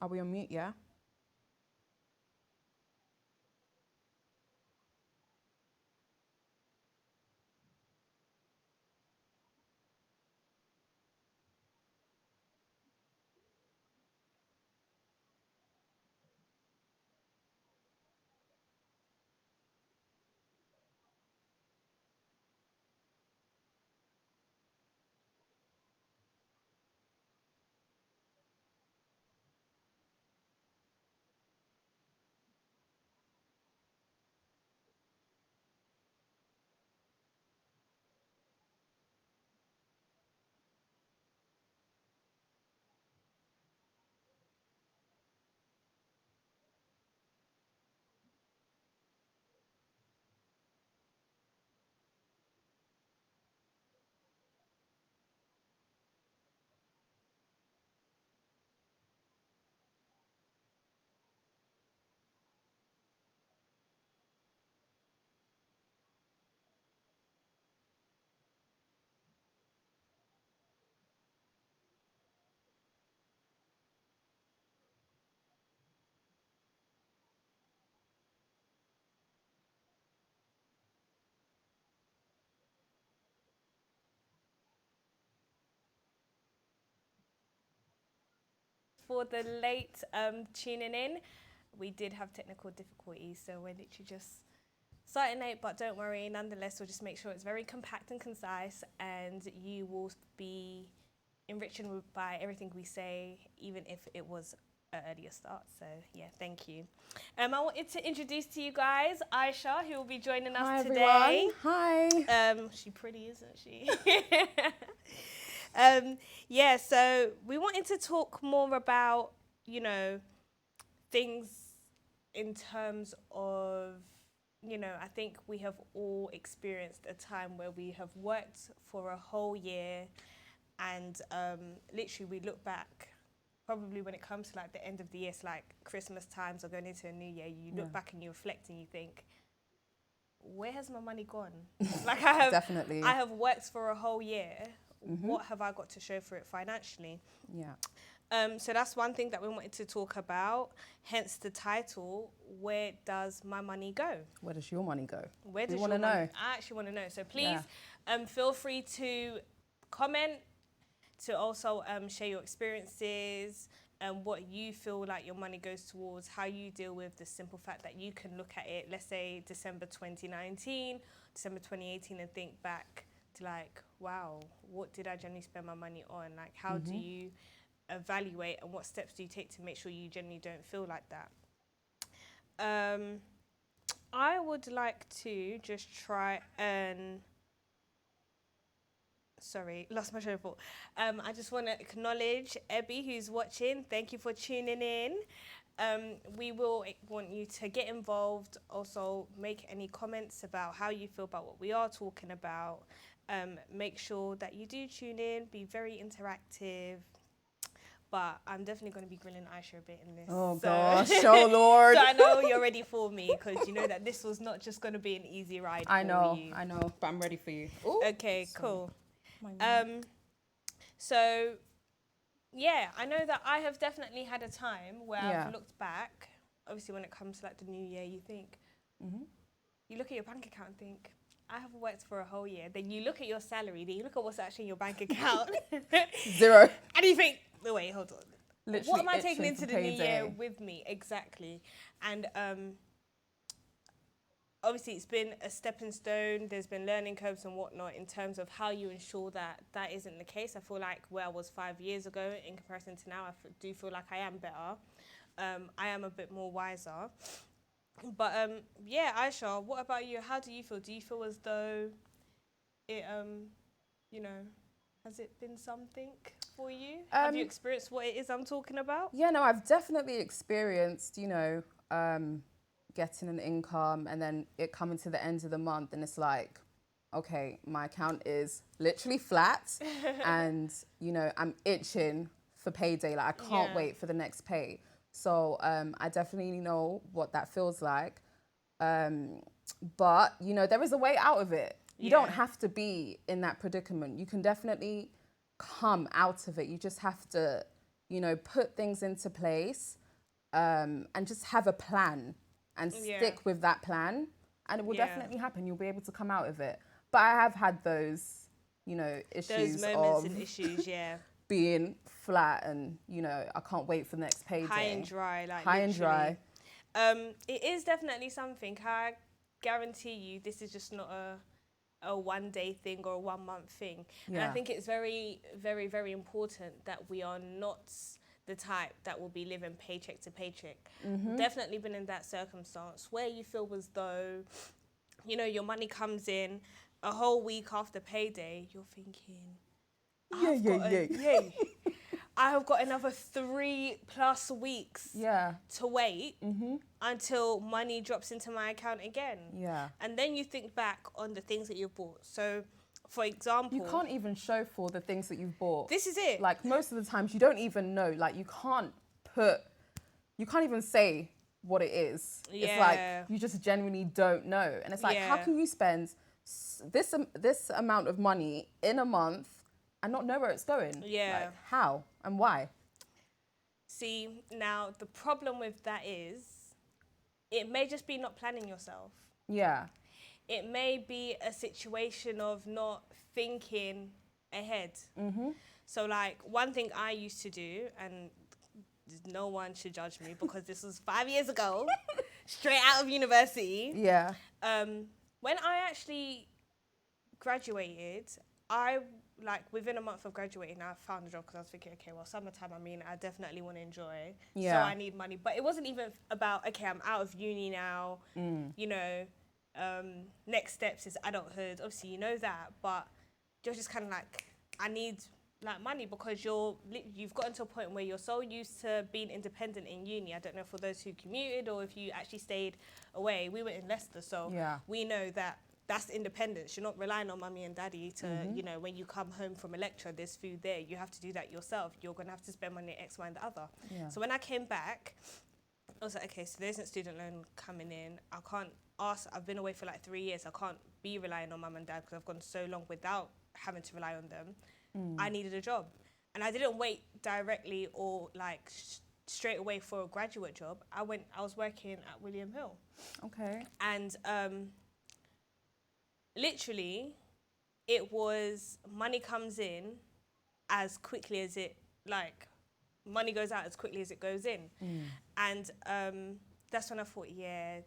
Are we on mute? Yeah. For the late tuning in. We did have technical difficulties, so we're literally just starting late, but don't worry. Nonetheless, we'll just make sure it's very compact and concise, and you will be enriching by everything we say, even if it was an earlier start. So yeah, thank you. I wanted to introduce to you guys Aisha, who will be joining us Hi today. everyone. Hi. She pretty, isn't she? Yeah, so we wanted to talk more about, you know, things in terms of, I think we have all experienced a time where we have worked for a whole year, and literally we look back, probably when it comes to like the end of the year, it's like Christmas times or going into a new year, you look back and you reflect and you think, where has my money gone? Like Definitely. I have worked for a whole year. Mm-hmm. What have I got to show for it financially? Yeah. So that's one thing that we wanted to talk about, hence the title, Where Does My Money Go? Where does your money go? Where We does want your to money know. I actually want to know. So please Yeah. feel free to comment, to also share your experiences and what you feel like your money goes towards, how you deal with the simple fact that you can look at it, let's say December 2019, December 2018, and think back to like, wow, what did I generally spend my money on? Like, how do you evaluate, and what steps do you take to make sure you generally don't feel like that? Um, I would like to just try and sorry, lost my train of thought. I just want to acknowledge Ebby who's watching. Thank you for tuning in. We will want you to get involved. Also, make any comments about how you feel about what we are talking about. Make sure that you do tune in. Be very interactive. But I'm definitely going to be grilling Aisha a bit in this. Oh So, gosh. Oh Lord. so I know you're ready for me, because you know that this was not just going to be an easy ride I for know. you. I know. But I'm ready for you. Ooh, Okay, sorry. cool. My neck. So yeah, I know that I have definitely had a time where Yeah. I've looked back. Obviously, when it comes to like the new year, you look at your bank account and think, I have worked for a whole year. Then you look at your salary, then you look at what's actually in your bank account, Zero. and you think, oh, wait, hold on. Literally What am I taking itching into for the new year payday. with me? Exactly. And obviously it's been a stepping stone. There's been learning curves and whatnot in terms of how you ensure that that isn't the case. I feel like where I was 5 years ago in comparison to now, do feel like I am better. I am a bit more wiser. But yeah, Aisha, what about you? How do you feel? Do you feel as though it you know, has it been something for you? Have you Um, experienced what it is I'm talking about? yeah, no, I've definitely experienced, getting an income and then it coming to the end of the month and it's like, okay, my account is literally flat and, I'm itching for payday. Like I can't Yeah. wait for the next pay. So I definitely know what that feels like. But, there is a way out of it. You don't Yeah. have to be in that predicament. You can definitely come out of it. You just have to you know, put things into place, and just have a plan and stick with that plan, and it will definitely happen. You'll be able to come out of it. But I have had those, you know, issues those moments of and issues, being flat, and you know, I can't wait for the next payday. High and dry, like high literally. and dry. It is definitely something. I guarantee you, this is just not a 1 day thing or a 1 month thing. And I think it's very, very, very important that we are not the type that will be living paycheck to paycheck. Definitely been in that circumstance where you feel as though, you know, your money comes in a whole week after payday, you're thinking, I have got another 3+ weeks to wait until money drops into my account again. And then you think back on the things that you've bought. So, for example, you can't even show for the things that you've bought. This is it. Like, most of the times you don't even know. Like, you can't even say what it is. It's like you just genuinely don't know. And it's like, how can you spend this amount of money in a month and not know where it's going? Like, how and why? See, now the problem with that is it may just be not planning yourself. It may be a situation of not thinking ahead. So, like, one thing I used to do, and no one should judge me because this was 5 years ago, straight out of university. When I actually graduated, within a month of graduating, I found a job because I was thinking, okay, well, summertime, I mean, I definitely want to enjoy. So I need money. But it wasn't even about, okay, I'm out of uni now, you know, next steps is adulthood. Obviously, you know that, but you're just kind of like, I need like money because you've gotten to a point where you're so used to being independent in uni. I don't know for those who commuted or if you actually stayed away. We were in Leicester, so we know that that's independence. You're not relying on mummy and daddy to, you know, when you come home from a lecture, there's food there. You have to do that yourself. You're going to have to spend money X, Y, and the other. So when I came back, I was like, okay, so there isn't student loan coming in. I can't ask. I've been away for like 3 years. I can't be relying on mum and dad because I've gone so long without having to rely on them. I needed a job. And I didn't wait directly or like straight away for a graduate job. I was working at William Hill. And literally, it was money comes in as quickly as money goes out as quickly as it goes in. And that's when I thought,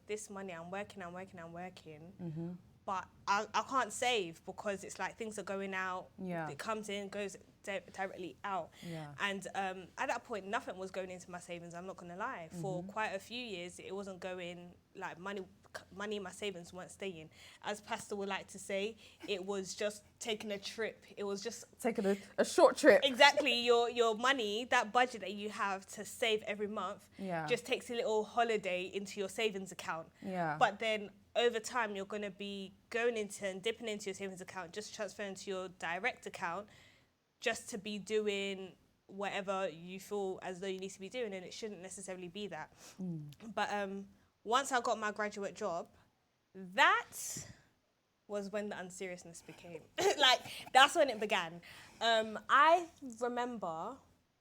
this money, I'm working. But I can't save because it's like things are going out. It comes in, goes directly out. And at that point, nothing was going into my savings, I'm not going to lie. For quite a few years, it wasn't going, like money in my savings weren't staying. As Pastor would like to say, it was just taking a trip. It was just taking a short trip. Exactly. Your money, that budget that you have to save every month, just takes a little holiday into your savings account. But then over time, you're going to be going into and dipping into your savings account, just transferring to your direct account, just to be doing whatever you feel as though you need to be doing, and it shouldn't necessarily be that. But once I got my graduate job, that was when the unseriousness became. Like, that's when it began. I remember,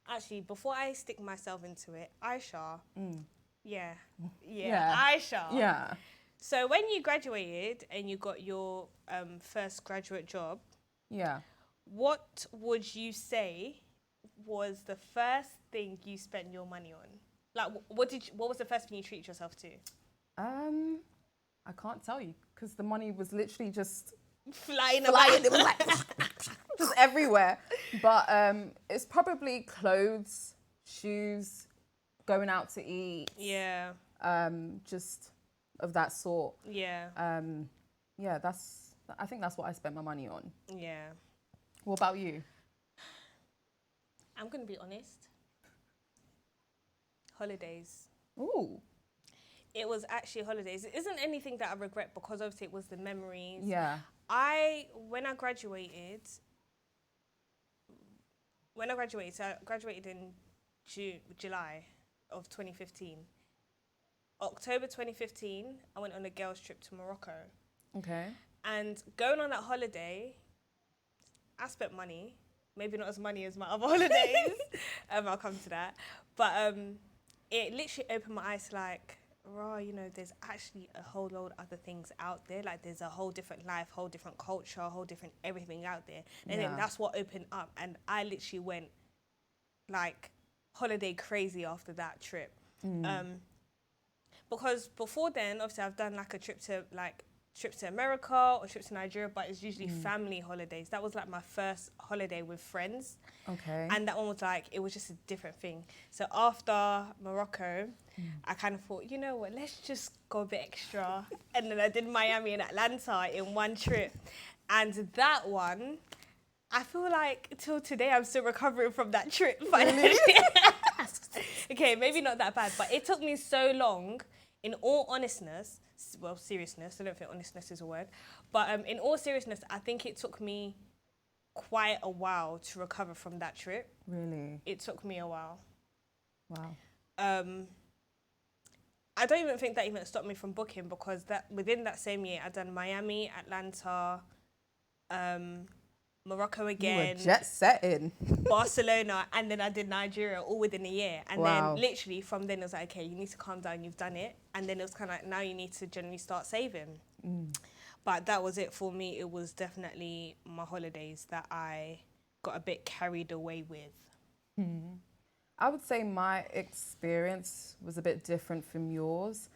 actually, before I stick myself into it, Aisha. Aisha. So when you graduated and you got your first graduate job, what would you say was the first thing you spent your money on? Like, what was the first thing you treated yourself to? I can't tell you because the money was literally just flying. It was like just everywhere. But it's probably clothes, shoes, going out to eat. Just of that sort. I think that's what I spent my money on. What about you? I'm going to be honest. Holidays. Ooh. It was actually holidays. It isn't anything that I regret because obviously it was the memories. When I graduated, so I graduated in July of 2015. October 2015, I went on a girls' trip to Morocco. Okay. And going on that holiday, I spent money. maybe not as money as my other holidays. I'll come to that. But it literally opened my eyes to like, raw, you know, there's actually a whole load of other things out there. Like there's a whole different life, whole different culture, whole different everything out there. And then that's what opened up. And I literally went like holiday crazy after that trip. Because before then, obviously I've done like a trip to America or trip to Nigeria, but it's usually family holidays. That was like my first holiday with friends. Okay. And that one was like, it was just a different thing. So after Morocco, I kind of thought, you know what, let's just go a bit extra. And then I did Miami and Atlanta in one trip. And that one, I feel like till today I'm still recovering from that trip. Really? Okay, maybe not that bad, but it took me so long, in all honestness, well, seriousness, I don't think honestness is a word, but in all seriousness, I think it took me quite a while to recover from that trip. Really? It took me a while. Wow. I don't even think that even stopped me from booking, because that within that same year, I'd done Miami, Atlanta, Morocco again. You were jet setting. Barcelona, and then I did Nigeria all within a year. And then literally from then it was like, okay, you need to calm down, you've done it. And then it was kind of like, now you need to generally start saving. But that was it for me. It was definitely my holidays that I got a bit carried away with. I would say my experience was a bit different from yours.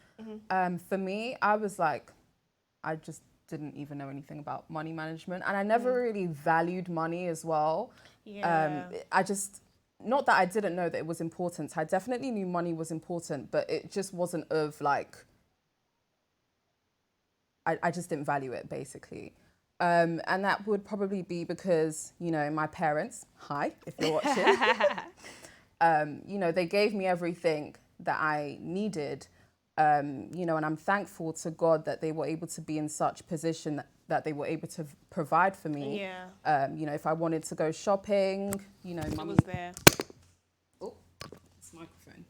For me, I was like, I just didn't even know anything about money management, and I never really valued money as well. I just, not that I didn't know that it was important. I definitely knew money was important, but it just wasn't of like, I just didn't value it basically. And that would probably be because, you know, my parents, hi, if you're watching, you know, they gave me everything that I needed. You know, and I'm thankful to God that they were able to be in such position that they were able to provide for me. You know, if I wanted to go shopping, you know, Mummy was there. Oh, it's microphone.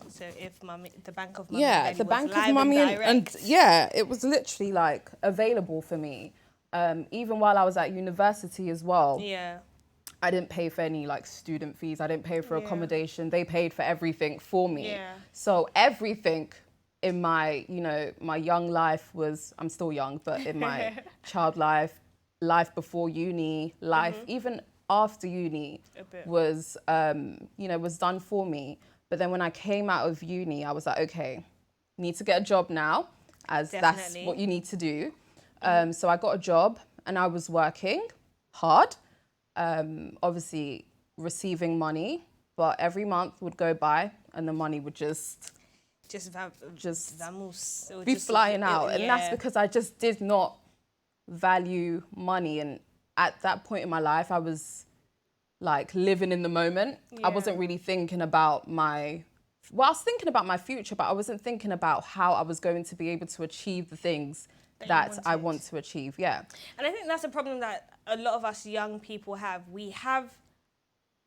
So if the Bank of Mummy, the Bank of Mummy, and it was literally like available for me. Even while I was at university as well. I didn't pay for any like student fees. I didn't pay for accommodation. They paid for everything for me. So everything in my, you know, my young life was, I'm still young, but in my child life before uni, even after uni was, you know, was done for me. But then when I came out of uni, I was like, okay, need to get a job now, as that's what you need to do. So I got a job and I was working hard. Obviously receiving money, but every month would go by and the money would just be flying out. And that's because I just did not value money. And at that point in my life, I was like living in the moment. I wasn't really thinking about I was thinking about my future, but I wasn't thinking about how I was going to be able to achieve the things that I want to achieve. And I think that's a problem that a lot of us young people have. We have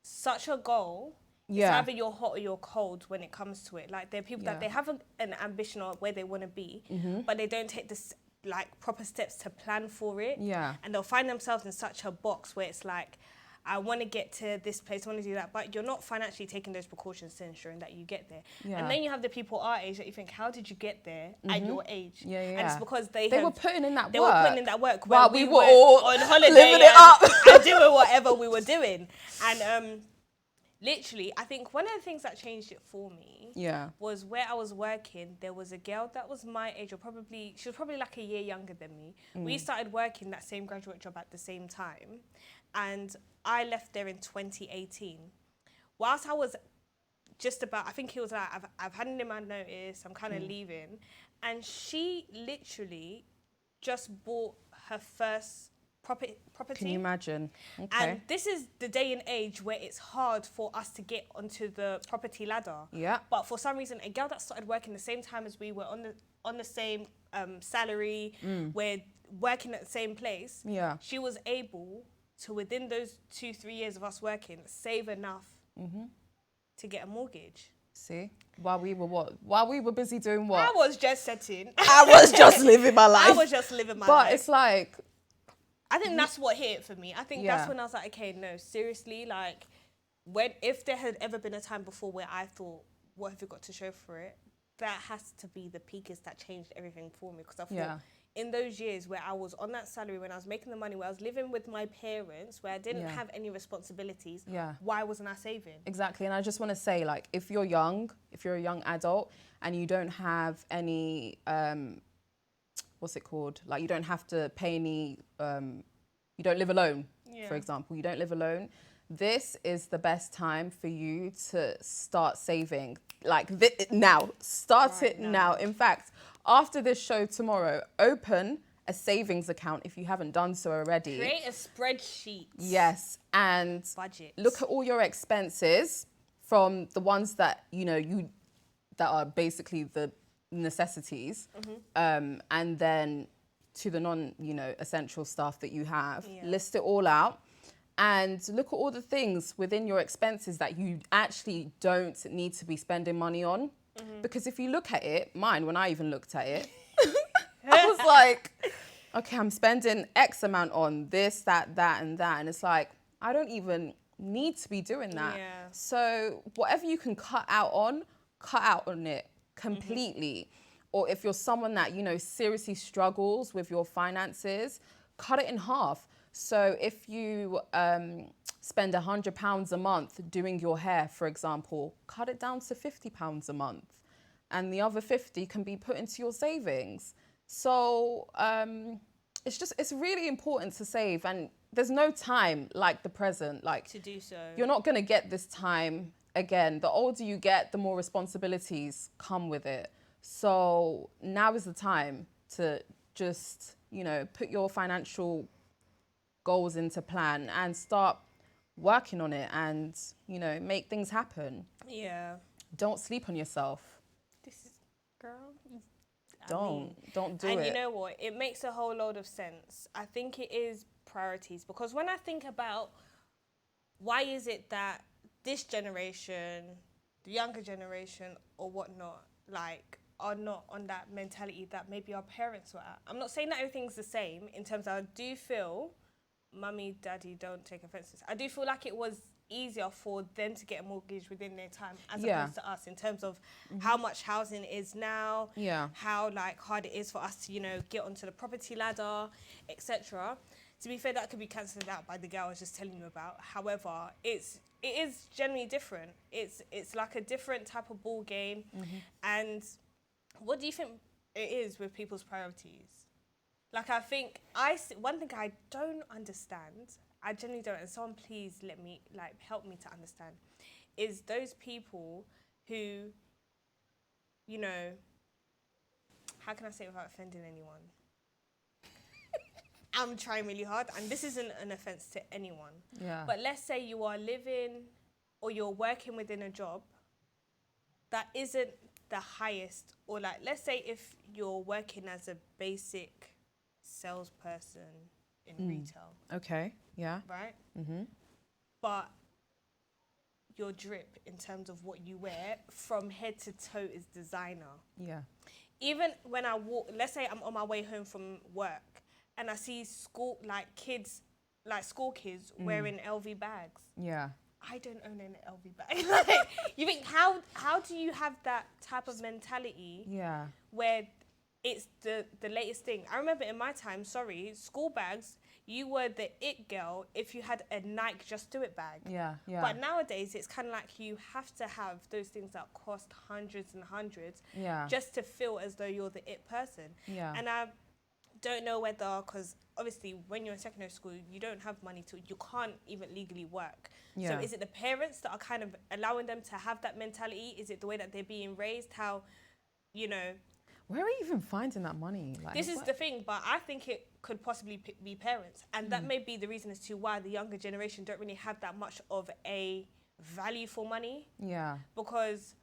such a goal. It's either you're hot or you're cold when it comes to it. Like there are people that they have an ambition of where they want to be, but they don't take this like proper steps to plan for it. And they'll find themselves in such a box where it's like, I want to get to this place, I want to do that, but you're not financially taking those precautions to ensuring that you get there. And then you have the people our age that you think, how did you get there at your age? And it's because they were putting in that work. They were putting in that work while we were all on holiday living it up and doing whatever we were doing. And literally, I think one of the things that changed it for me was where I was working, there was a girl that was my age, she was probably like a year younger than me. We started working that same graduate job at the same time. And I left there in 2018. Whilst I was just about, I think it was like, I've handed in my notice, I'm kind of leaving. And she literally just bought her first property. Can you imagine? And this is the day and age where it's hard for us to get onto the property ladder. But for some reason, a girl that started working the same time as we were on the same salary, we're working at the same place. She was able to, within those 2-3 years of us working, save enough to get a mortgage. See? While we were what? While we were busy doing what? I was just setting. I was just living my life. I was just living my life. But it's like... I think that's what hit it for me. I think that's when I was like, okay, no, seriously, like, if there had ever been a time before where I thought, what have you got to show for it? That has to be the peakest that changed everything for me. Because I thought in those years where I was on that salary, when I was making the money, where I was living with my parents, where I didn't have any responsibilities, why wasn't I saving? Exactly. And I just want to say, like, if you're a young adult and you don't have any, what's it called? Like, you don't have to pay any, you don't live alone, for example. You don't live alone. This is the best time for you to start saving. Like, now. Start it now. In fact, after this show tomorrow, open a savings account if you haven't done so already. Create a spreadsheet. Yes. And budget. Look at all your expenses from the ones that, that are basically the necessities, and then to the essential stuff that you have. List it all out and look at all the things within your expenses that you actually don't need to be spending money on. Because if you look at it, when I even looked at it, I was like, okay, I'm spending X amount on this, that, and that. And it's like, I don't even need to be doing that. So whatever you can cut out on it completely. Or if you're someone that, seriously struggles with your finances, cut it in half. So if you spend £100 a month doing your hair, for example, cut it down to £50 a month. And the other 50 can be put into your savings. So it's really important to save. And there's no time like the present. Like, to do so. You're not going to get this time again. The older you get, the more responsibilities come with it. So now is the time to just, put your financial goals into plan and start working on it and, make things happen. Yeah. Don't sleep on yourself. Girl. Don't do it. And you know what? It makes a whole load of sense. I think it is priorities, because when I think about why is it that this generation, the younger generation or whatnot, like, are not on that mentality that maybe our parents were at. I'm not saying that everything's the same in terms of, I do feel, mummy, daddy, don't take offense to this, I do feel like it was easier for them to get a mortgage within their time as opposed to us, in terms of how much housing is now, how like hard it is for us to, get onto the property ladder, etc. To be fair, that could be cancelled out by the girl I was just telling you about. However, it is generally different. It's like a different type of ball game. And what do you think it is with people's priorities? Like, I think one thing I don't understand, I genuinely don't, and someone please help me to understand, is those people who, how can I say it without offending anyone? I'm trying really hard, and this isn't an offense to anyone. But let's say you are living or you're working within a job that isn't the highest, or like, let's say if you're working as a basic salesperson in retail. Okay, yeah. Right? But your drip in terms of what you wear from head to toe is designer. Yeah. Even when I walk, let's say I'm on my way home from work and I see school kids wearing LV bags. Yeah. I don't own an LV bag. Like, you think, how do you have that type of mentality? Yeah. Where it's the latest thing. I remember in my time, school bags, you were the it girl if you had a Nike Just Do It bag. Yeah, yeah. But nowadays, it's kind of like you have to have those things that cost hundreds and hundreds just to feel as though you're the it person. Yeah. And I don't know whether, because obviously when you're in secondary school, you don't have money you can't even legally work. Yeah. So is it the parents that are kind of allowing them to have that mentality? Is it the way that they're being raised? How, where are you even finding that money? Like, this is the thing, but I think it could possibly be parents. And that may be the reason as to why the younger generation don't really have that much of a value for money. Yeah. Because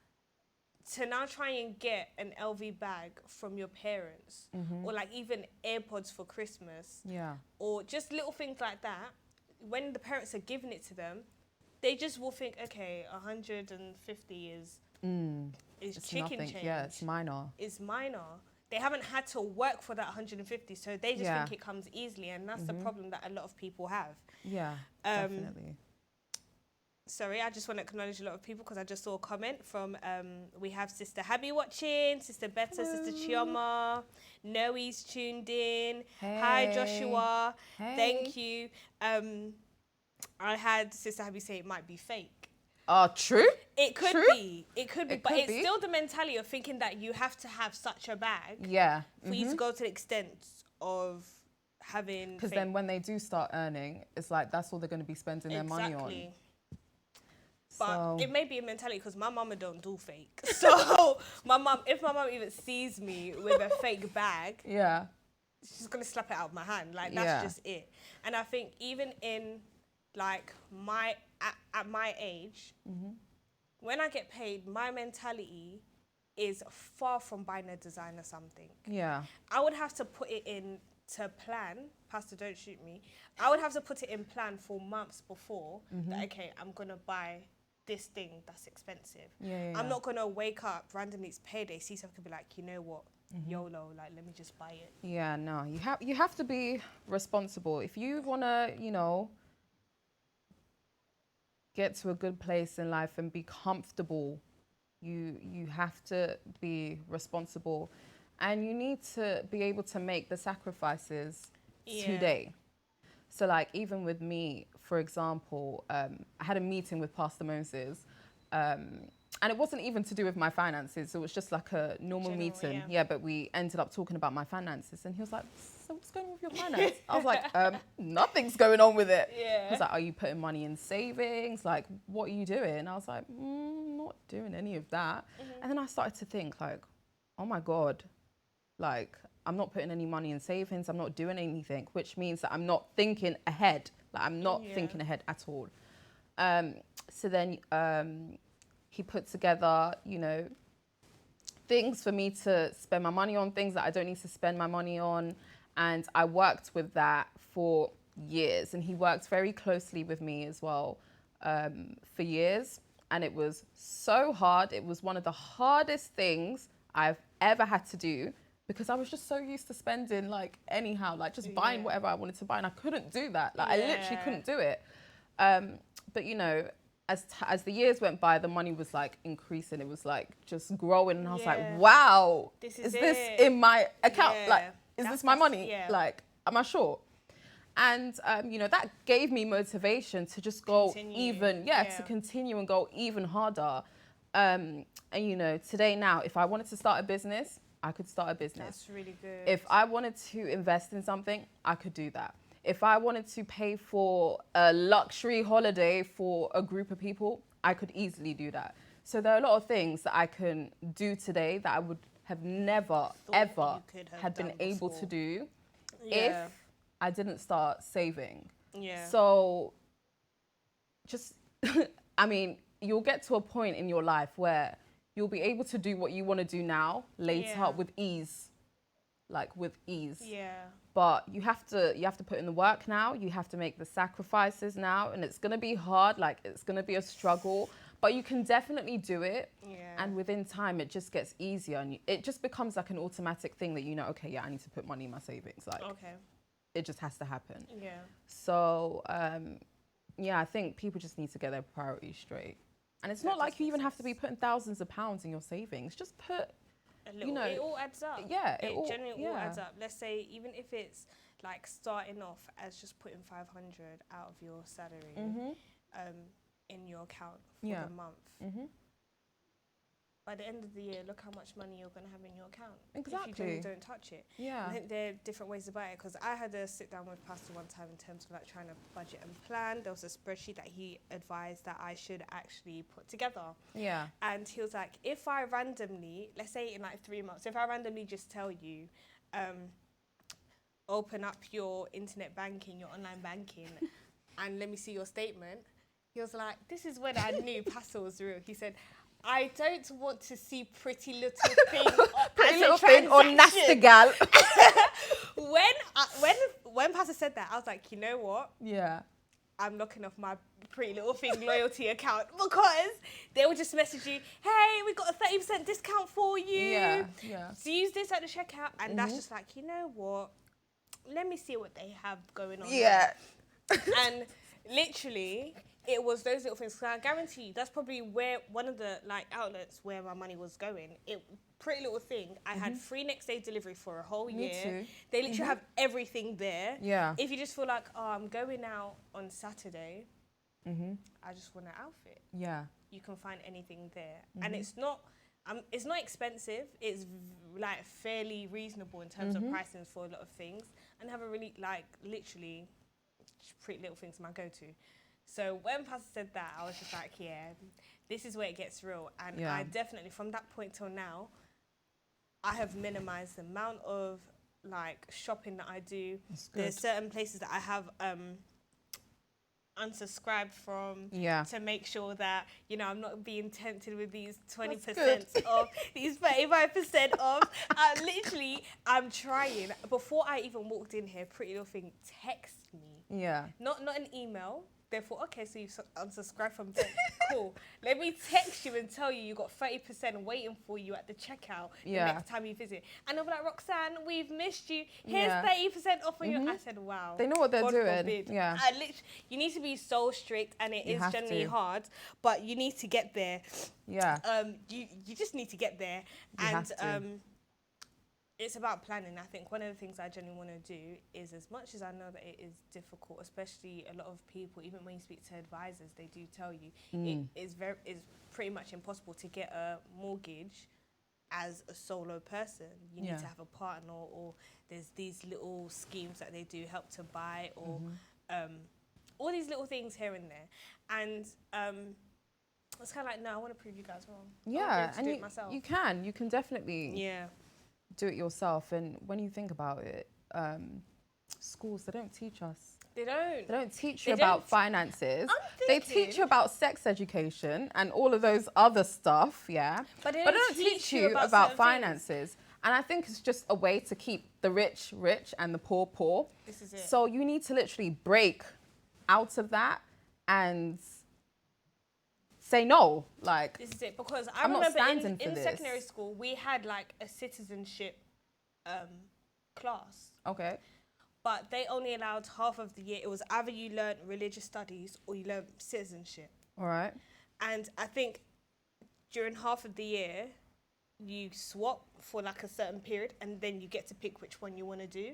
to now try and get an LV bag from your parents, or like even AirPods for Christmas, or just little things like that, when the parents are giving it to them, they just will think, okay, 150 is is It's chicken nothing. change. Yeah, it's minor. Is minor. They haven't had to work for that 150, so they just think it comes easily, and that's the problem that a lot of people have. Yeah, definitely. Sorry, I just want to acknowledge a lot of people because I just saw a comment from, we have Sister Habby watching, Sister Betta, Sister Chioma, Noe's tuned in. Hey. Hi, Joshua. Hey. Thank you. I had Sister Habby say it might be fake. Oh, true? It could True? be. It could be. But it's still the mentality of thinking that you have to have such a bag for you to go to the extent of having. Because then when they do start earning, it's like that's all they're going to be spending their money on. But it may be a mentality because my mama don't do fake. So if my mum even sees me with a fake bag, she's gonna slap it out of my hand. Like that's just it. And I think even in like at my age, when I get paid, my mentality is far from buying a designer something. Yeah. I would have to put it in to plan. Pastor, don't shoot me. I would have to put it in plan for months before that, okay, I'm gonna buy this thing that's expensive. I'm not gonna wake up randomly, it's payday, see something, be like, you know what, YOLO, like let me just buy it. Yeah, no, you have to be responsible if you wanna, get to a good place in life and be comfortable. You have to be responsible, and you need to be able to make the sacrifices today. So like even with me, for example, I had a meeting with Pastor Moses, and it wasn't even to do with my finances. It was just like a normal meeting. Yeah, but we ended up talking about my finances, and he was like, so what's going on with your finance? I was like, nothing's going on with it. He was like, are you putting money in savings? Like, what are you doing? I was like, not doing any of that. And then I started to think like, oh my God, like I'm not putting any money in savings. I'm not doing anything, which means that I'm not thinking ahead. Like I'm not thinking ahead at all. So then he put together, things for me to spend my money on, things that I don't need to spend my money on. And I worked with that for years. And he worked very closely with me as well for years. And it was so hard. It was one of the hardest things I've ever had to do, because I was just so used to spending like anyhow, like just buying whatever I wanted to buy, and I couldn't do that. Like I literally couldn't do it. But as the years went by, the money was like increasing. It was like just growing, and I was like, wow, is this in my account? Like, is this my money? Like, am I sure? And that gave me motivation to just go to continue and go even harder. And today now, if I wanted to start a business, I could start a business. That's really good. If I wanted to invest in something, I could do that. If I wanted to pay for a luxury holiday for a group of people, I could easily do that. So there are a lot of things that I can do today that I would have never, ever had been able to do if I didn't start saving. So just, you'll get to a point in your life where you'll be able to do what you want to do now, later, with ease. Like with ease. But you have to put in the work now. You have to make the sacrifices now, and it's gonna be hard. Like it's gonna be a struggle, but you can definitely do it. And within time, it just gets easier, and it just becomes like an automatic thing that okay, I need to put money in my savings. Like it just has to happen. So I think people just need to get their priorities straight. And it's not like you even have to be putting thousands of pounds in your savings. Just put a little, it all adds up. Yeah, it generally all adds up. Let's say even if it's like starting off as just putting 500 out of your salary in your account for the month. By the end of the year, look how much money you're going to have in your account. Exactly. If you don't touch it. I think there are different ways to buy it, because I had to sit down with Pastor one time in terms of like trying to budget and plan. There was a spreadsheet that he advised that I should actually put together. And he was like, if I randomly, let's say in like 3 months, if I randomly just tell you, open up your internet banking, your online banking, and let me see your statement. He was like, this is when I knew Pastor was real. He said, I don't want to see pretty little thing on Nastigal. When Pastor said that, I was like, you know what? I'm locking off my Pretty Little Thing loyalty account because they will just message you, hey, we got a 30% discount for you. Yeah. So use this at the checkout. And that's just like, you know what? Let me see what they have going on. Yeah. And literally, it was those little things. So I guarantee you, that's probably where one of the like outlets where my money was going. Pretty Little Thing. I had free next day delivery for a whole year. Me too. They literally have everything there. Yeah. If you just feel like, oh, I'm going out on Saturday, I just want an outfit. Yeah. You can find anything there, and it's not expensive. It's like fairly reasonable in terms of pricing for a lot of things, and have a really like literally Pretty Little Thing's my go-to. So when Pastor said that, I was just like, yeah, this is where it gets real. And I definitely, from that point till now, I have minimized the amount of like shopping that I do. There's certain places that I have unsubscribed from to make sure that, you know, I'm not being tempted with these 20% off, these 35% off. I'm trying. Before I even walked in here, Pretty Little Thing texted me. Yeah. Not an email. Therefore, okay, so you've unsubscribed from them. Cool. Let me text you and tell you got 30% waiting for you at the checkout the next time you visit. And they'll be like, Roxanne, we've missed you. Here's 30% off on you. I said, wow. They know what they're doing. Forbid. Yeah. You need to be so strict, and it is generally hard, but you need to get there. Yeah. You just need to get there. It's about planning. I think one of the things I genuinely want to do is, as much as I know that it is difficult, especially a lot of people, even when you speak to advisors, they do tell you it is pretty much impossible to get a mortgage as a solo person. You need to have a partner, or there's these little schemes that they do help to buy, or all these little things here and there. And it's kind of like, no, I want to prove you guys wrong. Yeah, and you can definitely do it yourself. And when you think about it, schools, they don't teach us. They don't teach you about finances. They teach you about sex education and all of those other stuff, but they don't teach you about finances. And I think it's just a way to keep the rich rich and the poor poor. This is it. So you need to literally break out of that and say no. Like, this is it, because I remember in secondary school we had like a citizenship class. Okay. But they only allowed half of the year. It was either you learnt religious studies or you learnt citizenship. All right. And I think during half of the year you swap for like a certain period, and then you get to pick which one you want to do.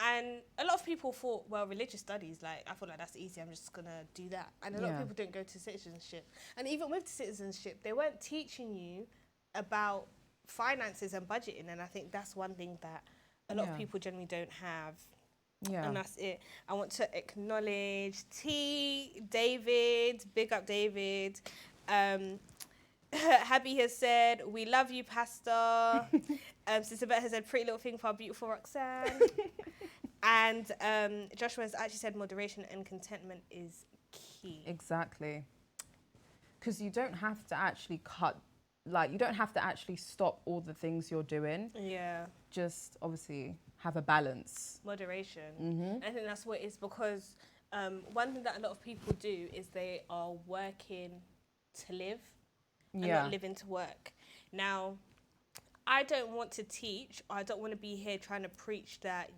And a lot of people thought, well, religious studies, like, I feel like that's easy, I'm just going to do that. And a lot of people don't go to citizenship. And even with citizenship, they weren't teaching you about finances and budgeting. And I think that's one thing that a lot of people generally don't have. Yeah. And that's it. I want to acknowledge David, big up David. Happy has said, we love you, Pastor. Sister Bet has said, Pretty Little Thing for our beautiful Roxanne. And Joshua has actually said moderation and contentment is key. Exactly. Because you don't have to actually you don't have to actually stop all the things you're doing. Yeah. Just obviously have a balance. Moderation. I think that's what it is, because one thing that a lot of people do is they are working to live and not living to work. Now, I don't want to teach, or I don't want to be here trying to preach that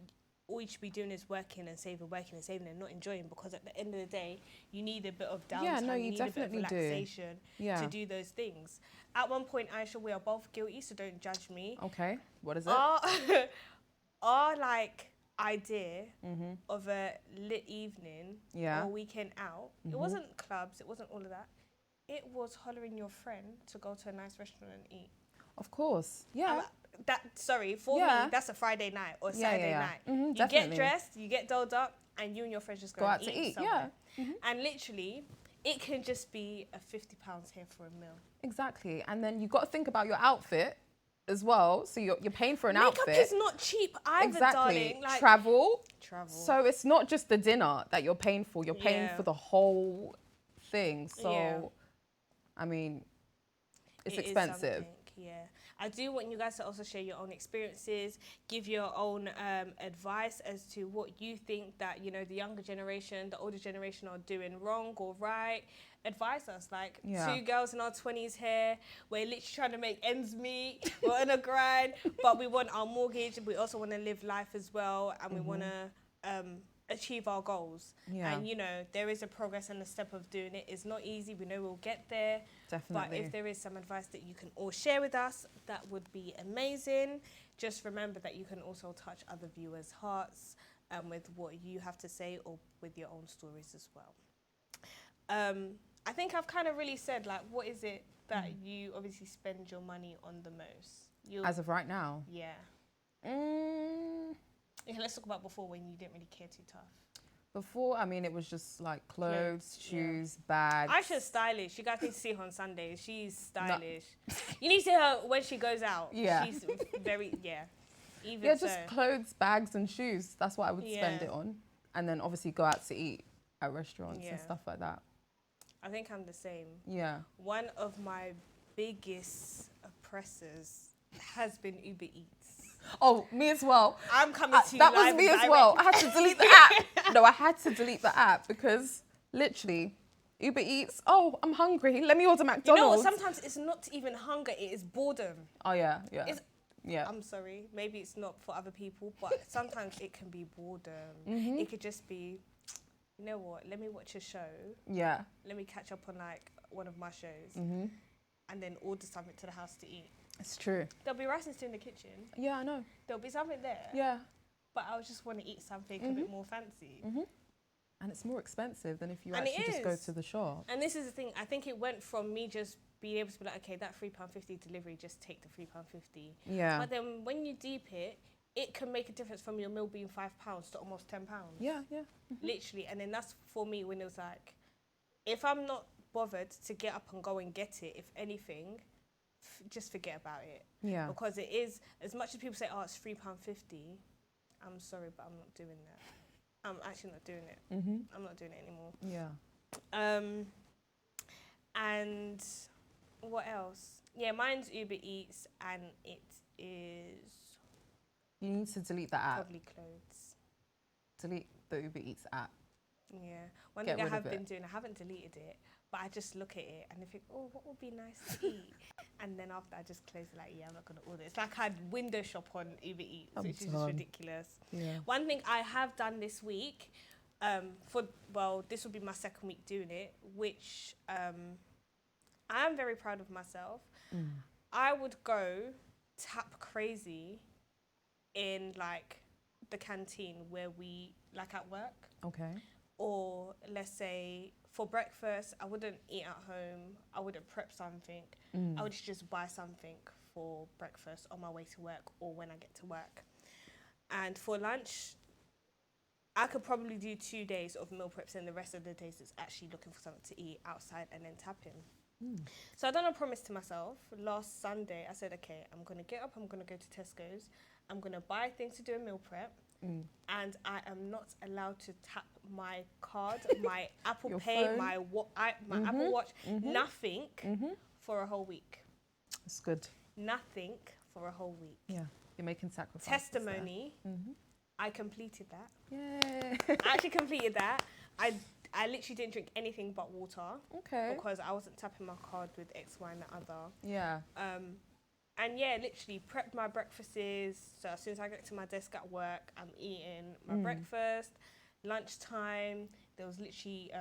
all you should be doing is working and saving and not enjoying, because at the end of the day, you need a bit of downtime, you need definitely a bit of relaxation to do those things. At one point, Aisha, we are both guilty, so don't judge me. Okay, what is it? Our like idea of a lit evening or weekend out, it wasn't clubs, it wasn't all of that. It was hollering your friend to go to a nice restaurant and eat. Of course, yeah. For me, that's a Friday night or Saturday night. You definitely. Get dressed, you get dolled up, and you and your friends just go out and to eat somewhere. And literally, it can just be a £50 here for a meal. Exactly. And then you've got to think about your outfit as well. So you're paying for an outfit. Makeup is not cheap either, darling. Like, travel. So it's not just the dinner that you're paying for. You're paying for the whole thing. So, I mean, it's expensive. Yeah. I do want you guys to also share your own experiences, give your own advice as to what you think that, you know, the younger generation, the older generation are doing wrong or right. Advise us, like two girls in our 20s here. We're literally trying to make ends meet. We're on a grind, but we want our mortgage. We also want to live life as well, and we want to achieve our goals. And you know, there is a progress and a step of doing it. It's not easy. We know we'll get there. Definitely. But if there is some advice that you can all share with us, that would be amazing. Just remember that you can also touch other viewers' hearts with what you have to say or with your own stories as well. I think I've kind of really said, like, what is it that you obviously spend your money on the most? As of right now? Yeah. Yeah, let's talk about before, when you didn't really care too tough. Before, I mean, it was just like clothes, shoes, bags. Aisha's stylish. You guys need to see her on Sundays. She's stylish. You need to see her when she goes out. Yeah. She's very, Even yeah, just clothes, bags and shoes. That's what I would spend it on. And then obviously go out to eat at restaurants and stuff like that. I think I'm the same. Yeah. One of my biggest oppressors has been Uber Eats. Oh, me as well. I'm coming to you that live was me as direct. well. I had to delete the app. No, I had to delete the app because literally Uber Eats, oh, I'm hungry. Let me order McDonald's. You know what? Sometimes it's not even hunger, it is boredom. Oh, yeah. I'm sorry, maybe it's not for other people, but sometimes it can be boredom. It could just be, you know what, let me watch a show. Yeah. Let me catch up on like one of my shows and then order something to the house to eat. It's true. There'll be rice and stew in the kitchen. Yeah, I know. There'll be something there. Yeah. But I just want to eat something a bit more fancy. And it's more expensive than if you actually just go to the shop. And this is the thing, I think it went from me just being able to be like, okay, that £3.50 delivery, just take the £3.50. Yeah. But then when you deep it, it can make a difference from your meal being £5 to almost £10. Yeah. Literally. And then that's for me when it was like, if I'm not bothered to get up and go and get it, if anything, just forget about it. Yeah. Because it is, as much as people say, oh, it's £3.50, I'm sorry, but I'm not doing that. I'm actually not doing it. I'm not doing it anymore. Yeah. And what else? Yeah, mine's Uber Eats, and it is... You need to delete the app. Probably clothes. Delete the Uber Eats app. Yeah. One thing I have been doing, I haven't deleted it, but I just look at it and I think, oh, what would be nice to eat? And then after I just close it, like, yeah, I'm not going to order. It's like I window shop on Uber Eats, which is just ridiculous. Yeah. One thing I have done this week, this will be my second week doing it, which I am very proud of myself. I would go tap crazy in like the canteen where we, like at work. Okay. Or let's say for breakfast, I wouldn't eat at home. I wouldn't prep something. I would just buy something for breakfast on my way to work or when I get to work. And for lunch, I could probably do 2 days of meal preps, and the rest of the days it's actually looking for something to eat outside and then tapping. So I done a promise to myself. Last Sunday, I said, okay, I'm going to get up, I'm going to go to Tesco's. I'm going to buy things to do a meal prep. And I am not allowed to tap my card, my Apple Pay, phone? my Apple Watch, nothing for a whole week. That's good. Nothing for a whole week. Yeah, you're making sacrifices. Testimony, I completed that. Yay. I actually completed that. I literally didn't drink anything but water. Okay. Because I wasn't tapping my card with X, Y, and the other. Yeah. And yeah, literally prepped my breakfasts. So as soon as I get to my desk at work, I'm eating my breakfast. Lunchtime, there was literally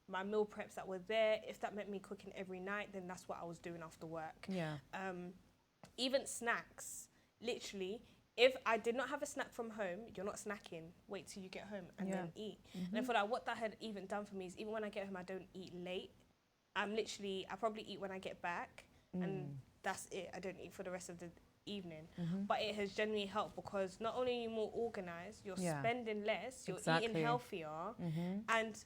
my meal preps that were there. If that meant me cooking every night, then that's what I was doing after work. Yeah. Even snacks, literally. If I did not have a snack from home, you're not snacking. Wait till you get home and then eat. And I feel like what that had even done for me is even when I get home, I don't eat late. I probably eat when I get back. And that's it. I don't eat for the rest of the evening. But it has genuinely helped because not only are you more organised, you're spending less, you're eating healthier. And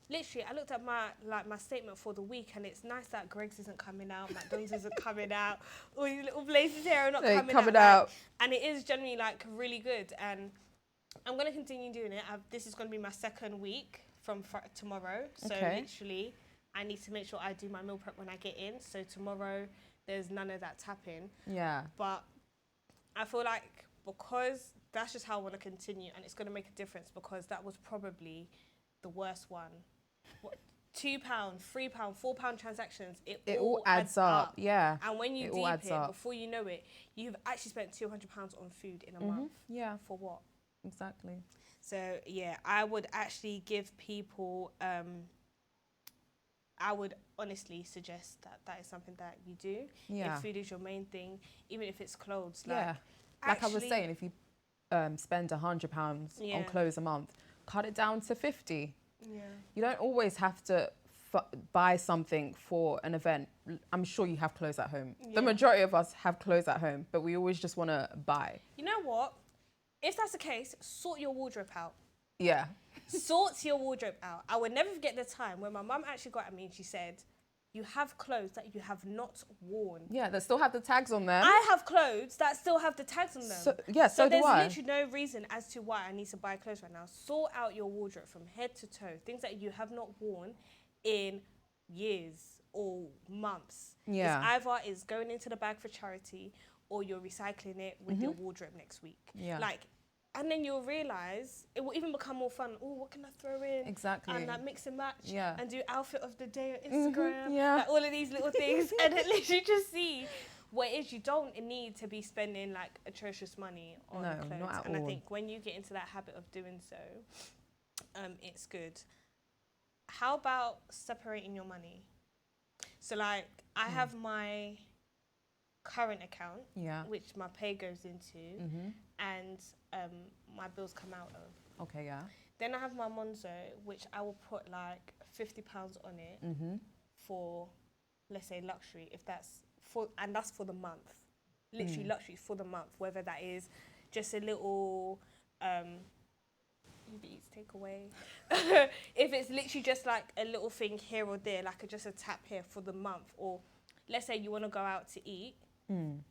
literally, I looked at my statement for the week, and it's nice that Greg's isn't coming out, McDonald's isn't coming out, all these little places here are not coming out. And it is generally like really good. And I'm going to continue doing it. This is going to be my second week from tomorrow. So literally, I need to make sure I do my meal prep when I get in. So tomorrow, there's none of that tapping. Yeah. But I feel like because that's just how I want to continue, and it's going to make a difference because that was probably the worst one. What, £2, £3, £4 transactions, it all adds up. Yeah. And when you deep it, before you know it, you've actually spent £200 on food in a month. Yeah. For what? Exactly. So, yeah, I would actually give people, I would honestly suggest that is something that you do. Yeah. If food is your main thing, even if it's clothes. Like I was saying, if you spend £100 on clothes a month, cut it down to 50. Yeah. You don't always have to buy something for an event. I'm sure you have clothes at home. Yeah. The majority of us have clothes at home, but we always just want to buy. You know what? If that's the case, sort your wardrobe out. Yeah. Sort your wardrobe out. I would never forget the time when my mum actually got at me and she said, you have clothes that you have not worn. Yeah, that still have the tags on them. I have clothes that still have the tags on them. So do I. So there's literally no reason as to why I need to buy clothes right now. Sort out your wardrobe from head to toe. Things that you have not worn in years or months. Yeah. It's either is going into the bag for charity or you're recycling it with your wardrobe next week. Yeah. And then you'll realise it will even become more fun. Oh, what can I throw in? Exactly. And mix and match. Yeah. And do outfit of the day on Instagram. Yeah. All of these little things. And then literally just see what it is. You don't need to be spending atrocious money on clothes. Not at all. all. I think when you get into that habit of doing so, it's good. How about separating your money? So I have my current account, which my pay goes into, and my bills come out of. Okay, yeah. Then I have my Monzo, which I will put £50 on it for, let's say, luxury, if that's and that's for the month. Literally luxury for the month, whether that is just a little Uber Eats takeaway. If it's literally just a little thing here or there, just a tap here for the month, or let's say you want to go out to eat,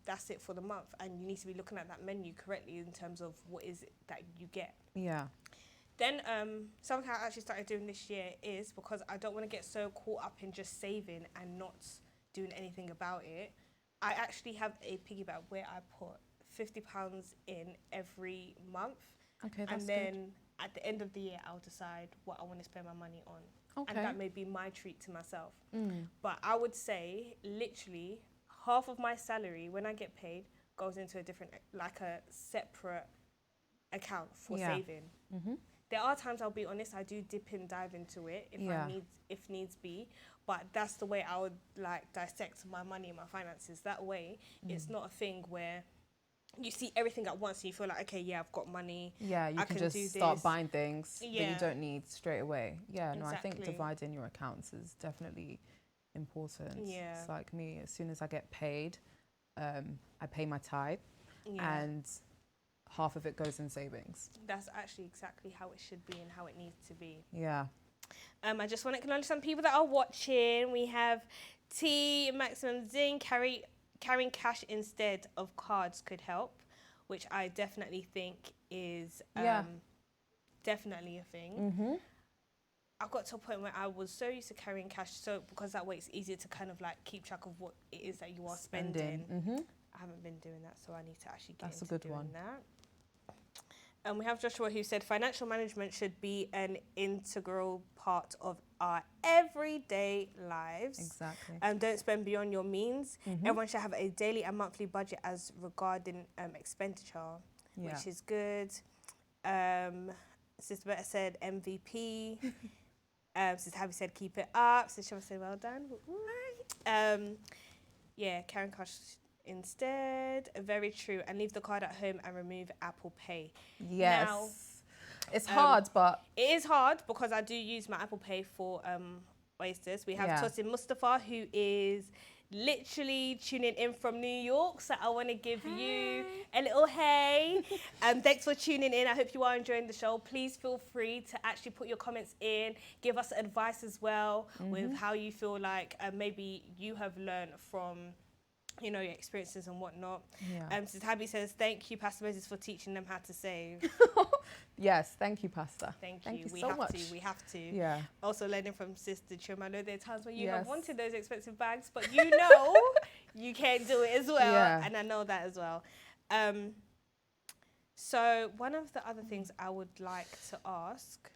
that's it for the month, and you need to be looking at that menu correctly in terms of what is it that you get. Yeah. Then something I actually started doing this year is, because I don't want to get so caught up in just saving and not doing anything about it, I actually have a piggy bank where I put £50 in every month. Okay, that's good. And then good. At the end of the year, I'll decide what I want to spend my money on. Okay. And that may be my treat to myself. But I would say literally half of my salary when I get paid goes into a different, a separate account for saving. There are times, I'll be honest, I do dip and dive into it if needs be. But that's the way I would dissect my money and my finances. That way, it's not a thing where you see everything at once and you feel okay, yeah, I've got money. Yeah, you can just start buying things that you don't need straight away. Yeah, no, exactly. I think dividing your accounts is definitely important. Yeah. It's like me, as soon as I get paid, I pay my tithe and half of it goes in savings. That's actually exactly how it should be and how it needs to be. Yeah. I just want to acknowledge some people that are watching. We have T, Maximum Zing, carrying cash instead of cards could help, which I definitely think is definitely a thing. I got to a point where I was so used to carrying cash, because that way it's easier to kind of keep track of what it is that you are spending. I haven't been doing that, so I need to actually get into doing that. And we have Joshua who said financial management should be an integral part of our everyday lives. Exactly. Don't spend beyond your means. Everyone should have a daily and monthly budget as regarding expenditure, which is good. Sister Betta said MVP. Sister Habby said keep it up. Sister Shema said well done. Karen Kosh instead. Very true. And leave the card at home and remove Apple Pay. Yes. Now, it's hard, but... It is hard because I do use my Apple Pay for oysters. We have Tosin Mustafa, who is literally tuning in from New York. So I want to give you a little hey. Thanks for tuning in. I hope you are enjoying the show. Please feel free to actually put your comments in. Give us advice as well with how you feel maybe you have learned from you know, your experiences and whatnot. Yeah. So Tabby says, thank you, Pastor Moses, for teaching them how to save. Yes, thank you, Pastor. Thank you we so have much. to. We have to. Yeah. Also learning from Sister Trim. I know there are times where you Yes. have wanted those expensive bags, but you know you can do it as well. Yeah. And I know that as well. So one of the other things I would like to ask,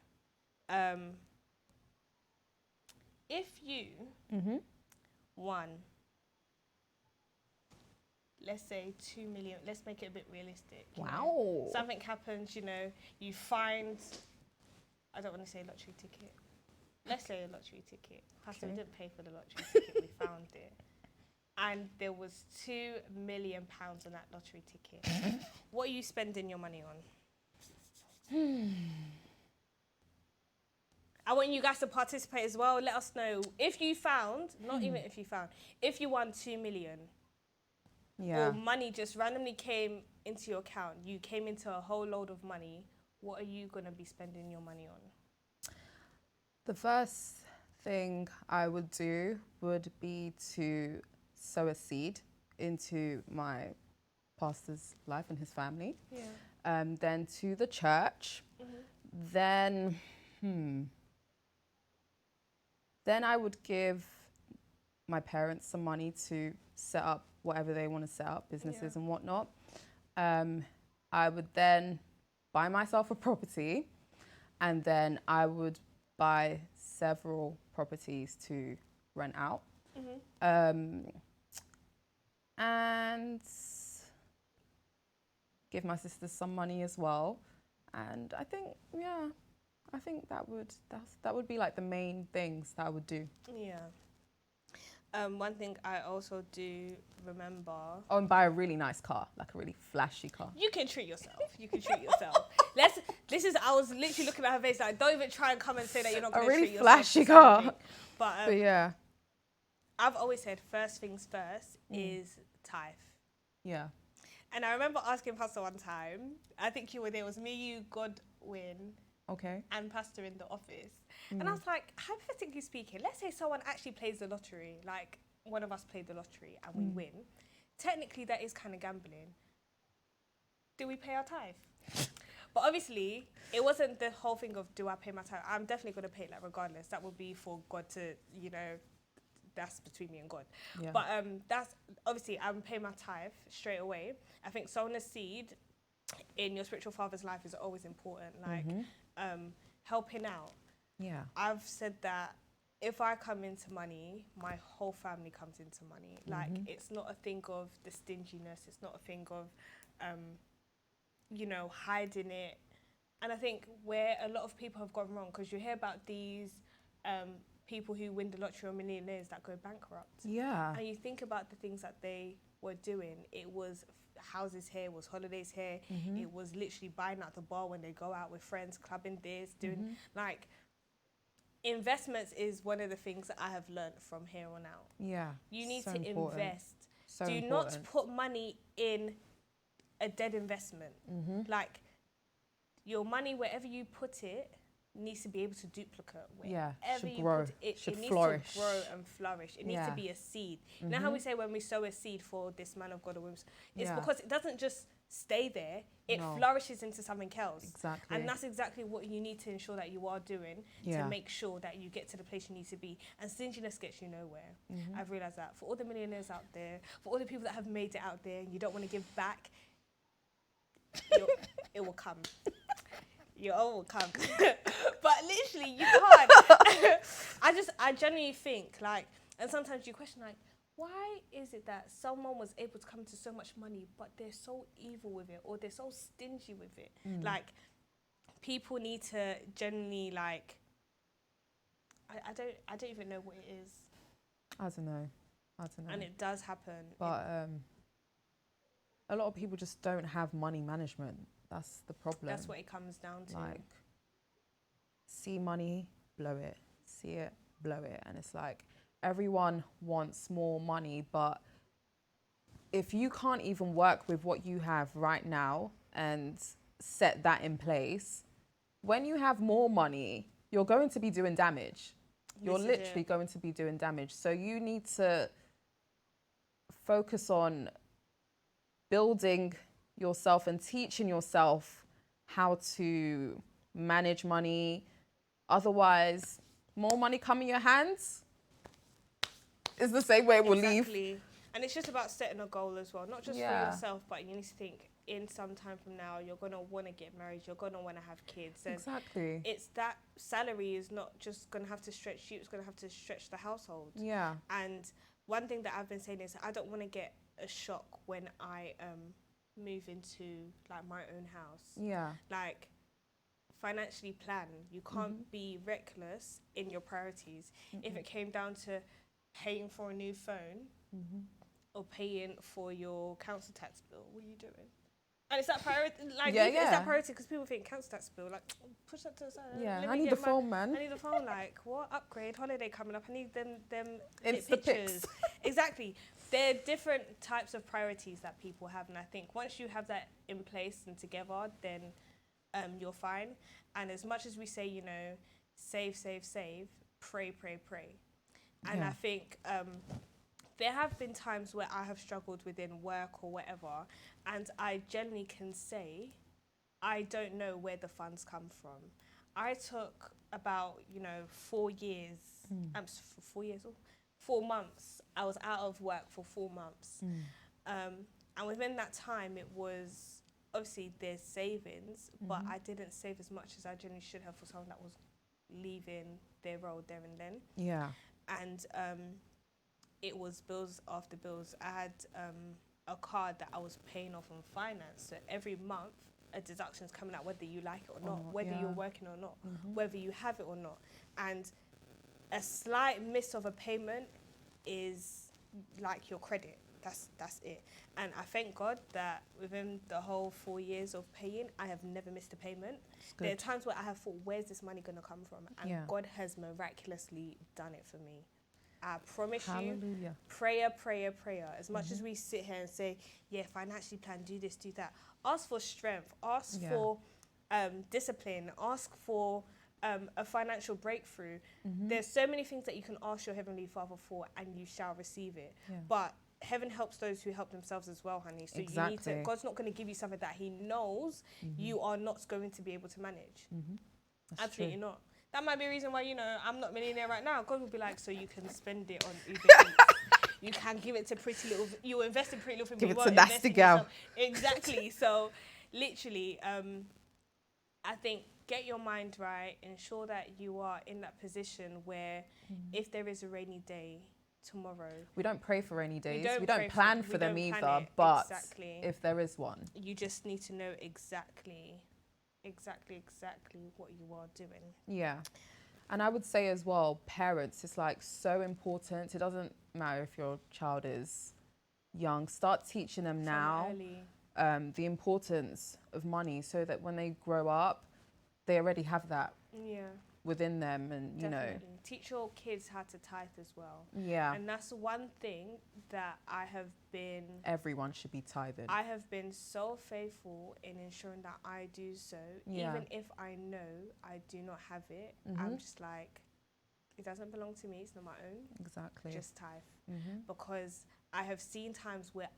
if you won, let's say 2 million, let's make it a bit realistic. Wow. Something happens, you know, you find, I don't want to say lottery ticket. Let's say a lottery ticket. Pastor, we didn't pay for the lottery ticket, we found it. And there was £2 million on that lottery ticket. What are you spending your money on? I want you guys to participate as well. Let us know if you found, not even if you found, if you won 2 million. Yeah. Or money just randomly came into your account, you came into a whole load of money, what are you going to be spending your money on? The first thing I would do would be to sow a seed into my pastor's life and his family. Yeah. Then to the church. Then I would give my parents some money to set up whatever they want to set up, businesses and whatnot. I would then buy myself a property, and then I would buy several properties to rent out. And give my sisters some money as well. And I think, that would be like the main things that I would do. Yeah. One thing I also do remember. Oh, and buy a really nice car, like a really flashy car. You can treat yourself. I was literally looking at her face like, don't even try and come and say that you're not going to treat yourself. A really flashy car. But yeah. I've always said first things first is tithe. Yeah. And I remember asking Pastor one time, I think you were there, it was me, you, Godwin, and Pastor in the office. And I was like, hypothetically speaking, let's say someone actually plays the lottery, like one of us played the lottery and we win. Technically, that is kind of gambling. Do we pay our tithe? But obviously, it wasn't the whole thing of, do I pay my tithe? I'm definitely going to pay it, like, regardless. That would be for God to, you know, that's between me and God. Yeah. But that's, obviously, I'm paying my tithe straight away. I think sowing a seed in your spiritual father's life is always important, like helping out. Yeah. I've said that if I come into money, my whole family comes into money. Like, it's not a thing of the stinginess. It's not a thing of, you know, hiding it. And I think where a lot of people have gone wrong, because you hear about these people who win the lottery or millionaires that go bankrupt. Yeah. And you think about the things that they were doing. It was houses here, it was holidays here. It was literally buying out the bar when they go out with friends, clubbing this, doing like... Investments is one of the things that I have learned from here on out. Yeah. You need so to important. invest. So Do important. not put money in a dead investment. Like, your money, wherever you put it, needs to be able to duplicate. Should grow. It needs flourish. to grow and flourish. It needs to be a seed. You know how we say when we sow a seed for this man of God or women? It's because it doesn't just stay there. It flourishes into something else. Exactly. And that's exactly what you need to ensure that you are doing to make sure that you get to the place you need to be. And stinginess gets you nowhere. I've realised that. For all the millionaires out there, for all the people that have made it out there, and you don't want to give back, it will come. Your own will come. But literally, you can't. I genuinely think, like, and sometimes you question, like, why is it that someone was able to come to so much money, but they're so evil with it, or they're so stingy with it? Like, people need to genuinely, like, I don't even know what it is. I don't know. And it does happen. But a lot of people just don't have money management. That's the problem. That's what it comes down to. Like, see money, blow it. See it, blow it. And it's like, everyone wants more money, but if you can't even work with what you have right now and set that in place, when you have more money, you're going to be doing damage. You're literally going to be doing damage. So you need to focus on building yourself and teaching yourself how to manage money. Otherwise, more money come in your hands is the same way it will leave. And it's just about setting a goal as well, not just for yourself, but you need to think in some time from now, you're going to want to get married, you're going to want to have kids. And exactly. It's that salary is not just going to have to stretch you, it's going to have to stretch the household. Yeah. And one thing that I've been saying is I don't want to get a shock when I move into like my own house. Yeah. Like, financially plan. You can't be reckless in your priorities. If it came down to paying for a new phone or paying for your council tax bill, what are you doing? And it's that priority, like, it's that priority, because people think council tax bill, like, push that to the side. Yeah, I need the phone, man. I need the phone, like, what? Upgrade, holiday coming up, I need them Insta pictures. Exactly. There are different types of priorities that people have, and I think once you have that in place and together, then you're fine. And as much as we say, you know, save, pray. And I think there have been times where I have struggled within work or whatever, and I generally can say, I don't know where the funds come from. I took about, 4 years, 4 months. I was out of work for 4 months. And within that time, it was, obviously there's savings, but I didn't save as much as I generally should have for someone that was leaving their role there and then. Yeah. And it was bills after bills. I had a card that I was paying off on finance. So every month, a deduction's coming out, whether you like it or not, whether you're working or not, whether you have it or not. And a slight miss of a payment is like your credit. That's it. And I thank God that within the whole 4 years of paying, I have never missed a payment. There are times where I have thought, where's this money going to come from? And God has miraculously done it for me. I promise you, prayer. As much as we sit here and say, financially plan, do this, do that. Ask for strength. Ask for discipline. Ask for a financial breakthrough. There's so many things that you can ask your Heavenly Father for, and you shall receive it. But heaven helps those who help themselves as well, honey. So you need to, God's not going to give you something that he knows you are not going to be able to manage. Absolutely not. That might be a reason why, I'm not a millionaire right now. God will be like, so you can spend it on Uber Eats. You can give it to Pretty Little, you invest in Pretty Little. Give it to Nasty Gal. Exactly. So literally, I think get your mind right, ensure that you are in that position where if there is a rainy day, tomorrow. We don't pray for rainy days. We don't plan for them either. But if there is one, you just need to know exactly what you are doing. Yeah. And I would say as well, parents, it's like so important. It doesn't matter if your child is young. Start teaching them now the importance of money, so that when they grow up, they already have that within them. And teach your kids how to tithe as well. And that's one thing that everyone should be tithing. I have been so faithful in ensuring that I do so, even if I know I do not have it. I'm just like, it doesn't belong to me, it's not my own. Exactly. Just tithe. Because I have seen times where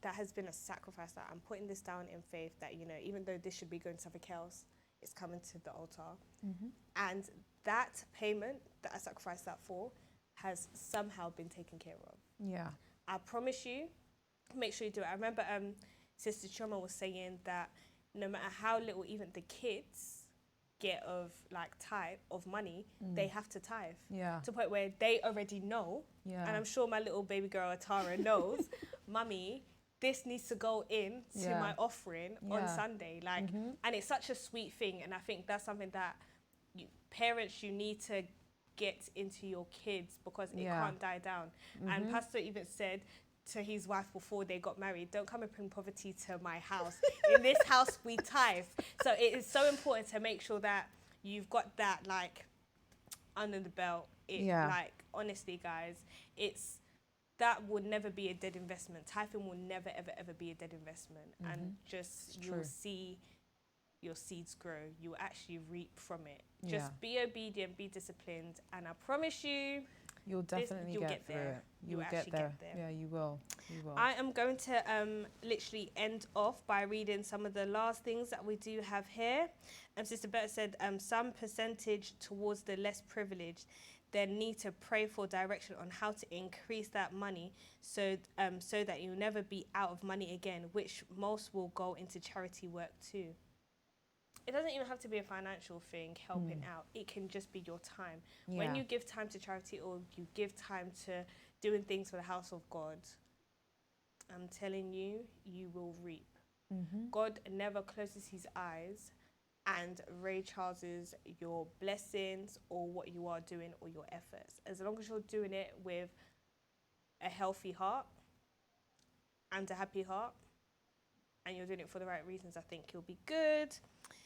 that has been a sacrifice, that I'm putting this down in faith, that, even though this should be going to something else, it's coming to the altar. And that payment that I sacrificed that for has somehow been taken care of. Yeah. I promise you, make sure you do it. I remember Sister Choma was saying that no matter how little even the kids get of like tithe of money, they have to tithe. Yeah. To the point where they already know. Yeah. And I'm sure my little baby girl Atara knows, Mummy, this needs to go in to my offering on Sunday. Like, and it's such a sweet thing. And I think that's something that parents, you need to get into your kids, because it can't die down. And Pastor even said to his wife before they got married, don't come and bring poverty to my house. In this house, we tithe. So it is so important to make sure that you've got that like under the belt. Like, honestly, guys, that would never be a dead investment. Tithing will never, ever be a dead investment. And just, you'll see your seeds grow. You'll actually reap from it. Just be obedient, be disciplined. And I promise you, You'll definitely get through it. You will get there. Yeah, you will. You will. I am going to literally end off by reading some of the last things that we do have here. Sister Berta said, some percentage towards the less privileged. They need to pray for direction on how to increase that money so that you'll never be out of money again, which most will go into charity work too. It doesn't even have to be a financial thing, helping out. It can just be your time. Yeah. When you give time to charity or you give time to doing things for the house of God, I'm telling you, you will reap. Mm-hmm. God never closes his eyes and recharges your blessings or what you are doing or your efforts. As long as you're doing it with a healthy heart and a happy heart, and you're doing it for the right reasons, I think you'll be good.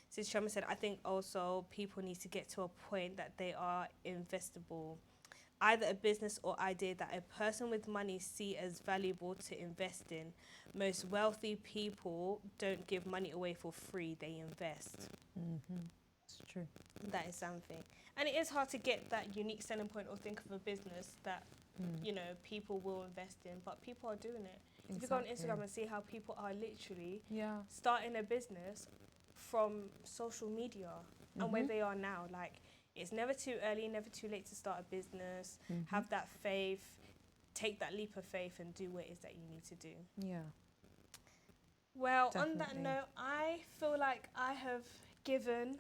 Sis Shama said, I think also people need to get to a point that they are investable. Either a business or idea that a person with money see as valuable to invest in. Most wealthy people don't give money away for free, they invest. Mm-hmm. It's true. That is something. And it is hard to get that unique selling point or think of a business that, you know, people will invest in, but people are doing it. Exactly. If you go on Instagram and see how people are literally starting a business from social media and where they are now, like, it's never too early, never too late to start a business. Have that faith, take that leap of faith and do what it is that you need to do. Yeah. Well, definitely. On that note, I feel like I have given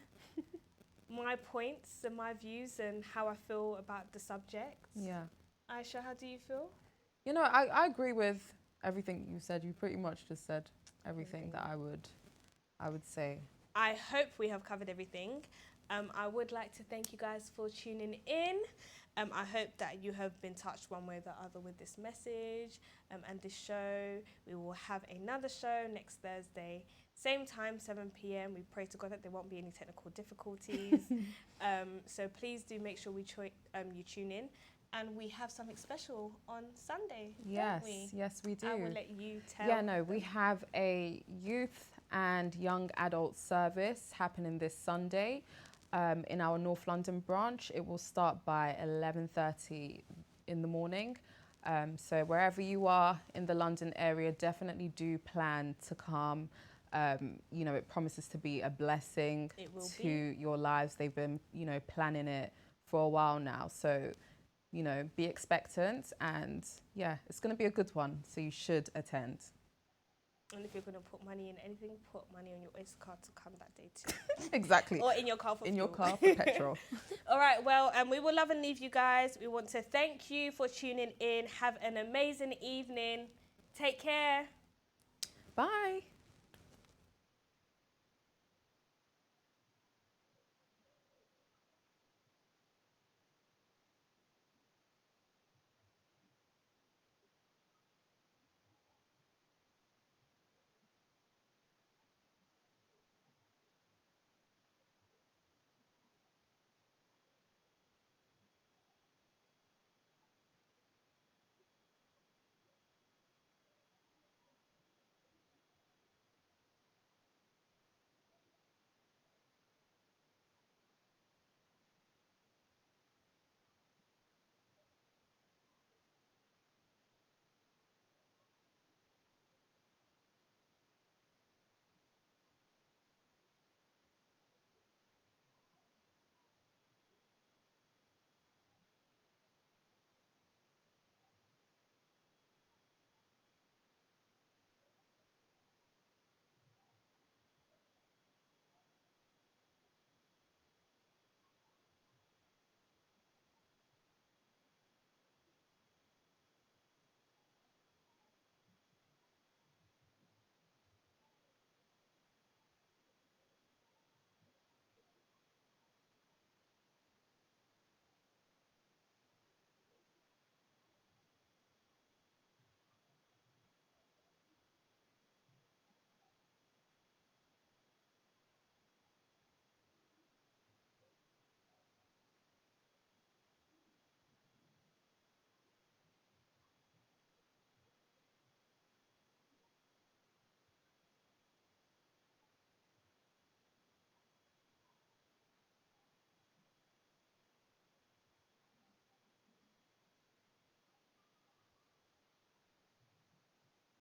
my points and my views and how I feel about the subject. Yeah. Aisha, how do you feel? You know, I agree with everything you said. You pretty much just said everything that I would say. I hope we have covered everything. I would like to thank you guys for tuning in. I hope that you have been touched one way or the other with this message and this show. We will have another show next Thursday, same time, 7 p.m. We pray to God that there won't be any technical difficulties. So please do make sure you tune in. And we have something special on Sunday, don't we? Yes, we do. I will let you tell. Yeah, no, we have a youth and young adult service happening this Sunday in our North London branch. It will start by 11:30 in the morning. So wherever you are in the London area, definitely do plan to come. You know, it promises to be a blessing to your lives. They've been, you know, planning it for a while now. So, you know, be expectant, and yeah, it's going to be a good one. So you should attend. And if you're going to put money in anything, put money on your Oyster card to come that day too. Exactly. Or in your car for fuel. your car for petrol. All right, well, we will love and leave you guys. We want to thank you for tuning in. Have an amazing evening. Take care. Bye.